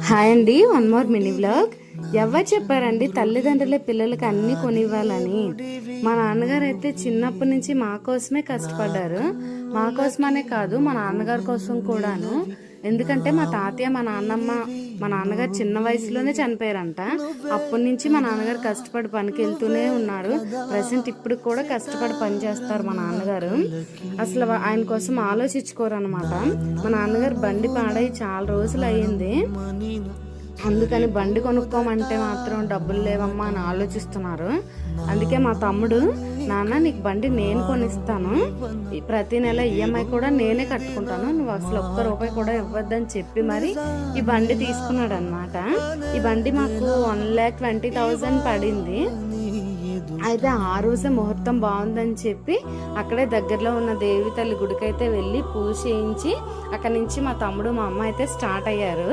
Hi అండి, one more mini vlog. ఎవరు చెప్పారండి తల్లిదండ్రులే పిల్లలకి అన్ని కొనివ్వాలని? మా నాన్నగారు అయితే చిన్నప్పటి నుంచి మా కోసమే కష్టపడ్డారు. మా కోసమనే కాదు, మా నాన్నగారి కోసం కూడాను. ఎందుకంటే మా తాతయ్య, మా నాన్నమ్మ, మా నాన్నగారు చిన్న వయసులోనే చనిపోయారంట. అప్పటి నుంచి మా నాన్నగారు కష్టపడి పనికి వెళ్తూనే ఉన్నారు. ప్రెసెంట్ ఇప్పుడు కూడా కష్టపడి పని చేస్తారు మా నాన్నగారు. అసలు ఆయన కోసం ఆలోచించుకోరు అనమాట. మా నాన్నగారు బండి పాడై చాలా రోజులు అయ్యింది. అందుకని బండి కొనుక్కోమంటే మాత్రం డబ్బులు లేవమ్మా అని ఆలోచిస్తున్నారు. అందుకే మా తమ్ముడు, నాన్న నీకు బండి నేను కొనిస్తాను, ప్రతి నెల ఈఎంఐ కూడా నేనే కట్టుకుంటాను, నువ్వు అసలు ఒక్క రూపాయి కూడా ఇవ్వద్దని చెప్పి మరి ఈ బండి తీసుకున్నాడు అనమాట. ఈ బండి మాకు 1,20,000 పడింది. అయితే ఆ రోజే ముహూర్తం బాగుందని చెప్పి అక్కడే దగ్గరలో ఉన్న దేవి తల్లి గుడికైతే వెళ్ళి పూజ చేయించి అక్కడి నుంచి మా తమ్ముడు, మా అమ్మ అయితే స్టార్ట్ అయ్యారు.